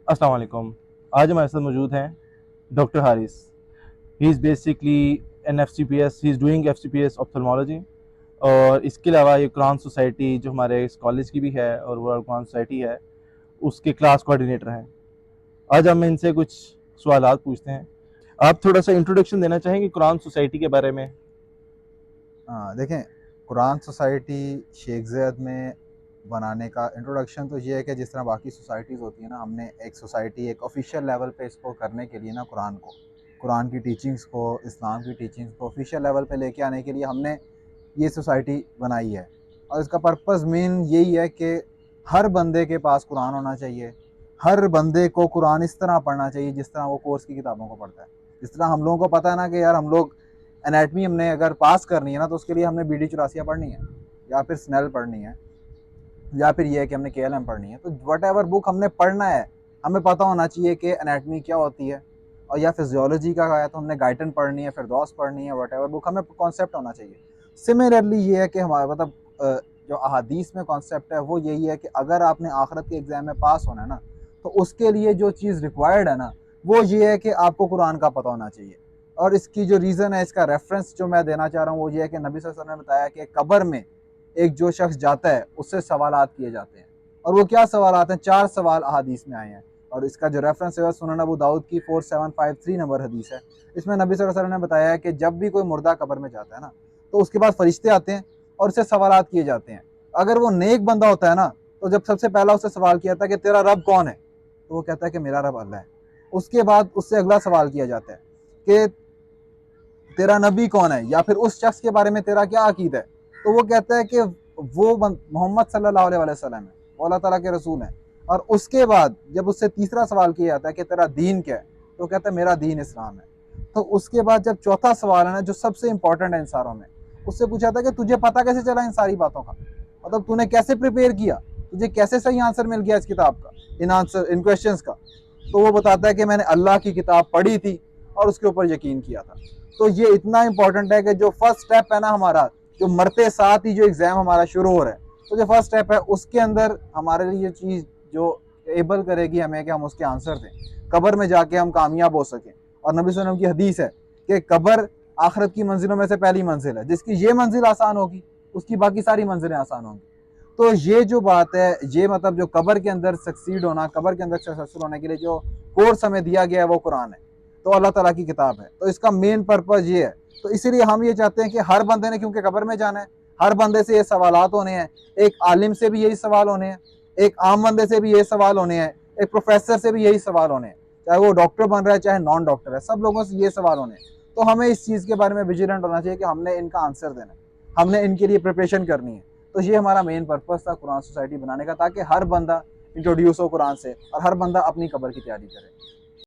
अस्सलाम वालेकुम। आज हमारे साथ मौजूद हैं doctor Haris. He is basically an F C P S, he is doing F C P S ophthalmology. और इसके अलावा ये कुरान सोसाइटी जो हमारे इस कॉलेज की भी है और वर्ल्ड कुरान सोसाइटी है, उसके क्लास कोऑर्डिनेटर हैं। आज हम इनसे कुछ सवालात पूछते हैं। आप थोड़ा सा इंट्रोडक्शन देना चाहेंगे कुरान सोसाइटी के बारे में? हाँ, देखें, कुरान सोसाइटी शेख ज़ैद में बनाने का इंट्रोडक्शन तो ये है कि जिस तरह बाकी सोसाइटीज़ होती है ना, हमने एक सोसाइटी एक ऑफिशियल लेवल पे इसको करने के लिए ना कुरान की टीचिंग्स को, इस्लाम की टीचिंग्स को ऑफिशियल लेवल पे लेके आने के लिए हमने ये सोसाइटी बनाई है। और इसका पर्पज़ मेन यही है कि हर बंदे के पास कुरान होना चाहिए। हर बंदे को कुरान इस तरह पढ़ना चाहिए जिस तरह वो कोर्स की किताबों को पढ़ता है। जिस तरह हम लोगों को पता है ना कि यार हम लोग एनाटमी हमने अगर पास करनी है ना, तो उसके लिए हमने बी डी चौरासिया पढ़नी है, या फिर स्नेल पढ़नी है, या फिर ये है कि हमने के एल एम पढ़नी है। तो वट एवर बुक हमने पढ़ना है, हमें पता होना चाहिए कि एनाटमी क्या होती है। और या फिजियोलॉजी का है तो हमने गाइटन पढ़नी है, फिर दोस्त पढ़नी है, वट एवर बुक हमें कॉन्सेप्ट होना चाहिए। सिमिलरली ये है कि हमारा मतलब जो अहादीस में कॉन्सेप्ट है वो यही है कि अगर आपने आखिरत के एग्ज़ाम में पास होना है ना, तो उसके लिए जो चीज़ रिक्वायर्ड है ना, वो ये है कि आपको कुरान का पता होना चाहिए। और इसकी जो रीज़न है, इसका रेफरेंस जो मैं देना चाह रहा हूँ वो ये है कि नबी सल्लल्लाहु अलैहि वसल्लम ने बताया कि कब्र में एक जो शख्स जाता है उससे सवालात किए जाते हैं। और वो क्या सवालात हैं? 4 सवाल अहादीस में आए हैं। और इसका जो रेफरेंस है सुनन अबू दाऊद की 4753 नंबर हदीस है। इसमें नबी सल्लल्लाहु अलैहि वसल्लम ने बताया है कि जब भी कोई मुर्दा कब्र में जाता है ना, तो उसके बाद फरिश्ते आते हैं और उससे सवालात किए जाते हैं। अगर वो नेक बंदा होता है ना, तो जब सबसे पहला उससे सवाल किया था कि तेरा रब कौन है, तो वो कहता है कि मेरा रब अल्लाह है। उसके बाद उससे अगला सवाल किया जाता है कि तेरा नबी कौन है, या फिर उस शख्स के बारे में तेरा क्या अकीदा है। तो वो कहता है कि वो मोहम्मद सल्लल्लाहु अलैहि वसल्लम है, वो अल्लाह ताला के रसूल हैं। और उसके बाद जब उससे तीसरा सवाल किया जाता है कि तेरा दीन क्या है, तो कहता है मेरा दीन इस्लाम है। तो उसके बाद जब चौथा सवाल है ना, जो सबसे इंपॉर्टेंट है इन सारों में, उससे पूछा था कि तुझे पता कैसे चला इन सारी बातों का, मतलब तूने कैसे प्रिपेयर किया, तुझे कैसे सही आंसर मिल गया इस किताब का, इन क्वेश्चंस का। तो वो बताता है कि मैंने अल्लाह की किताब पढ़ी थी और उसके ऊपर यकीन किया था। तो ये इतना इंपॉर्टेंट है कि जो फर्स्ट स्टेप है ना हमारा, जो मरते साथ ही जो एग्ज़ाम हमारा शुरू हो रहा है, तो जो फर्स्ट स्टेप है उसके अंदर हमारे लिए ये चीज़ जो एबल करेगी हमें कि हम उसके आंसर दें, कब्र में जाके हम कामयाब हो सकें। और नबी सल्लल्लाहु अलैहि वसल्लम की हदीस है कि कब्र आखिरत की मंजिलों में से पहली मंजिल है, जिसकी ये मंजिल आसान होगी उसकी बाकी सारी मंजिलें आसान होंगी। तो ये जो बात है, ये मतलब जो कब्र के अंदर सक्सीड होना, कब्र के अंदर सक्सेसफुल होने के लिए जो कोर्स हमें दिया गया है वो कुरान है, तो अल्लाह ताला की किताब है। तो इसका मेन पर्पज़ ये है। तो इसीलिए हम ये चाहते हैं कि हर बंदे ने, क्योंकि कब्र में जाना है, हर बंदे से ये सवालात होने हैं। एक आलिम से भी यही सवाल होने हैं, एक आम बंदे से भी यही सवाल होने हैं, एक प्रोफेसर से भी यही सवाल होने हैं, चाहे वो डॉक्टर बन रहा है चाहे नॉन डॉक्टर है, सब लोगों से ये सवाल होने हैं। तो हमें इस चीज़ के बारे में विजिलेंट होना चाहिए कि हमने इनका आंसर देना है, हमने इनके लिए प्रिपरेशन करनी है। तो ये हमारा मेन पर्पज़ था कुरान सोसाइटी बनाने का, ताकि हर बंदा इंट्रोड्यूस हो कुरान से और हर बंदा अपनी कब्र की तैयारी करे।